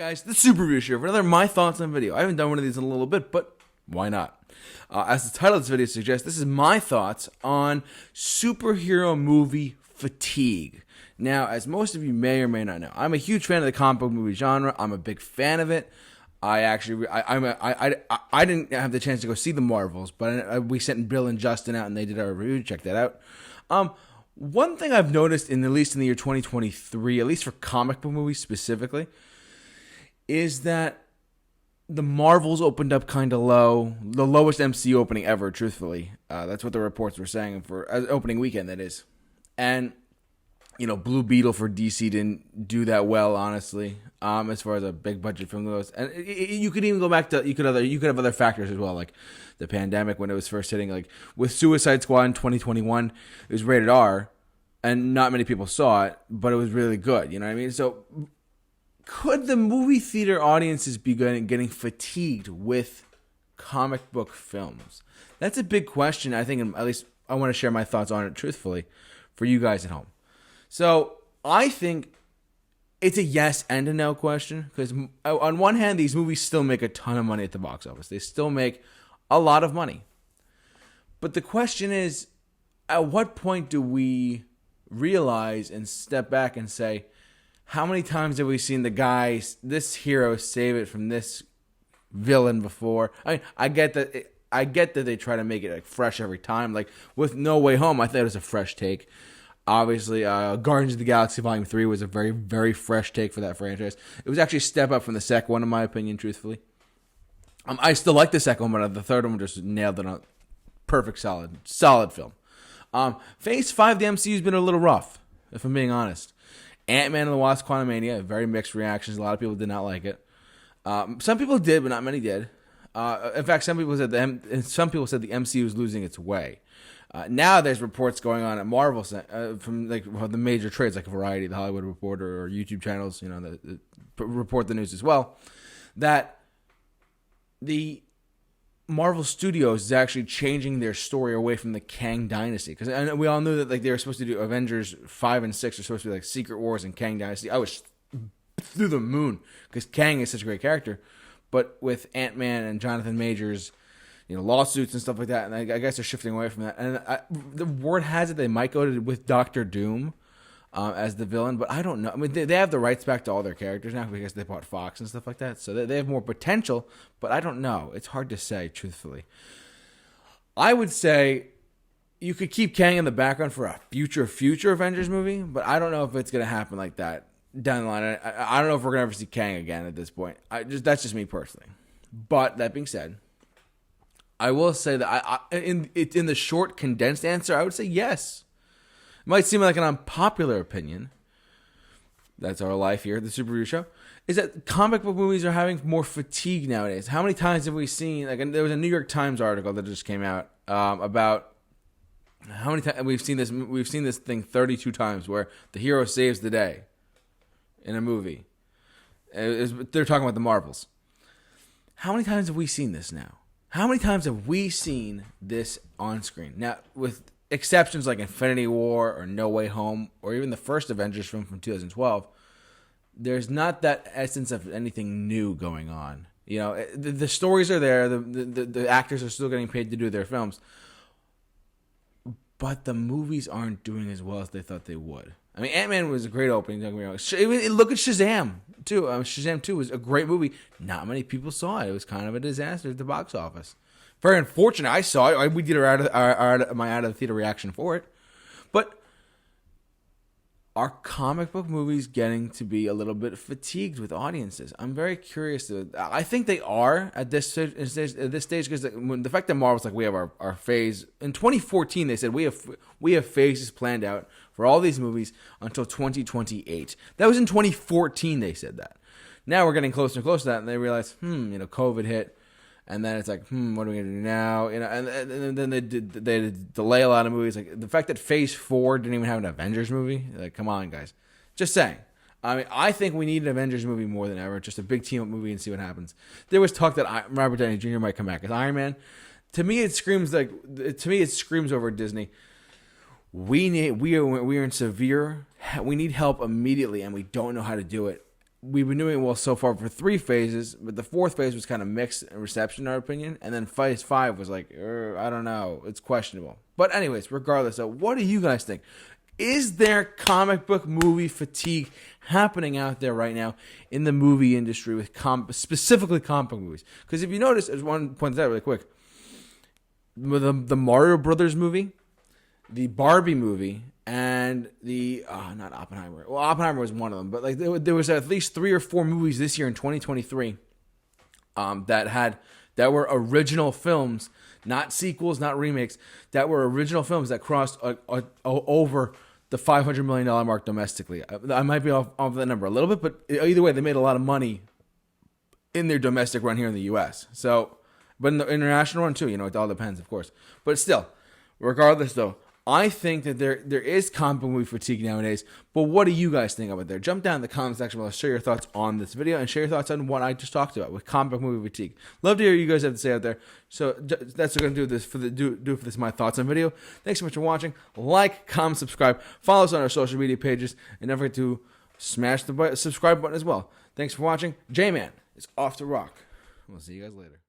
Guys, the Super Review Show for another My Thoughts on Video. I haven't done one of these in a little bit, but why not? As the title of this video suggests, this is my thoughts on superhero movie fatigue. Now, as most of you may or may not know, I'm a huge fan of the comic book movie genre. I'm a big fan of it. I didn't have the chance to go see the Marvels, but we sent Bill and Justin out and they did our review. Check that out. One thing I've noticed, at least in the year 2023, at least for comic book movies specifically, is that the Marvels opened up kind of low, the lowest MCU opening ever, truthfully. That's what the reports were saying for opening weekend, that is. And, Blue Beetle for DC didn't do that well, honestly, as far as a big budget film goes. And you could even go back to, you could have other factors as well, like the pandemic when it was first hitting. Like with Suicide Squad in 2021, it was rated R, and not many people saw it, but it was really good, you know what I mean? So could the movie theater audiences be getting fatigued with comic book films? That's a big question. I think, and at least I want to share my thoughts on it truthfully for you guys at home. So I think it's a yes and a no question, because on one hand, these movies still make a ton of money at the box office. They still make a lot of money. But the question is, at what point do we realize and step back and say, how many times have we seen this hero save it from this villain before? I mean, I get that they try to make it like fresh every time. Like with No Way Home, I thought it was a fresh take. Obviously, Guardians of the Galaxy Volume 3 was a very, very fresh take for that franchise. It was actually a step up from the second one, in my opinion, truthfully. I still like the second one, but the third one just nailed it on. Perfect, solid film. Phase 5 of the MCU has been a little rough, if I'm being honest. Ant-Man and the Wasp: Quantumania, very mixed reactions. A lot of people did not like it. Some people did, but not many did. In fact, some people said the MCU was losing its way. Now there's reports going on at Marvel from the major trades like Variety, The Hollywood Reporter, or YouTube channels, that report the news as well, that the Marvel Studios is actually changing their story away from the Kang Dynasty, because we all knew that they were supposed to do Avengers 5 and 6 are supposed to be like Secret Wars and Kang Dynasty. I was through the moon because Kang is such a great character, but with Ant-Man and Jonathan Majors, lawsuits and stuff like that, and I guess they're shifting away from that. And the word has it they might go with Doctor Doom as the villain, but I don't know. I mean, they have the rights back to all their characters now because they bought Fox and stuff like that, so they have more potential, but I don't know. It's hard to say, truthfully. I would say you could keep Kang in the background for a future Avengers movie, but I don't know if it's going to happen like that down the line. I don't know if we're going to ever see Kang again at this point. That's just me personally. But that being said, I will say that in the short, condensed answer, I would say yes. It might seem like an unpopular opinion. That's our life here at the Super Review Show. Is that comic book movies are having more fatigue nowadays? How many times have we seen? There was a New York Times article that just came out about how many times we've seen this. We've seen this thing 32 times where the hero saves the day in a movie. They're talking about the Marvels. How many times have we seen this now? How many times have we seen this on screen? Now, with exceptions like Infinity War or No Way Home or even the first Avengers film from 2012, there's not that essence of anything new going on. The stories are there. The actors are still getting paid to do their films. But the movies aren't doing as well as they thought they would. I mean, Ant-Man was a great opening. Don't get me wrong. Look at Shazam, too. Shazam 2 was a great movie. Not many people saw it. It was kind of a disaster at the box office. Very unfortunate. I saw it. We did my out-of-the-theater reaction for it. But are comic book movies getting to be a little bit fatigued with audiences? I'm very curious. I think they are at this stage because the fact that Marvel's like, we have our phase. In 2014, they said we have phases planned out for all these movies until 2028. That was in 2014 they said that. Now we're getting closer and closer to that, and they realize, COVID hit. And then it's like, what are we going to do now? And then they delay a lot of movies. Like the fact that Phase 4 didn't even have an Avengers movie. Like, come on, guys. Just saying. I mean, I think we need an Avengers movie more than ever. Just a big team-up movie and see what happens. There was talk that Robert Downey Jr. might come back as Iron Man. To me, it screams over Disney. We are in severe. We need help immediately, and we don't know how to do it. we've been doing well so far for 3 phases, but the 4th phase was kind of mixed in reception, in our opinion. And then phase 5 was like, I don't know, it's questionable. But anyways, regardless, so what do you guys think? Is there comic book movie fatigue happening out there right now in the movie industry with specifically comic book movies? Because if you notice, I just want to point this out really quick. The Mario Brothers movie, the Barbie movie, and the not Oppenheimer. Well, Oppenheimer was one of them, but like there was at least 3 or 4 movies this year in 2023 that were original films, not sequels, not remakes, that were original films that crossed over the $500 million mark domestically. I might be off that number a little bit, but either way, they made a lot of money in their domestic run here in the U.S. So, but in the international run too, it all depends, of course. But still, regardless though, I think that there is comic book movie fatigue nowadays, but what do you guys think of it there? Jump down in the comment section below, share your thoughts on this video, and share your thoughts on what I just talked about with comic book movie fatigue. Love to hear what you guys have to say out there. So that's what I'm going to do this for this my thoughts on video. Thanks so much for watching. Like, comment, subscribe. Follow us on our social media pages, and don't forget to smash the subscribe button as well. Thanks for watching. J-Man is off to rock. We'll see you guys later.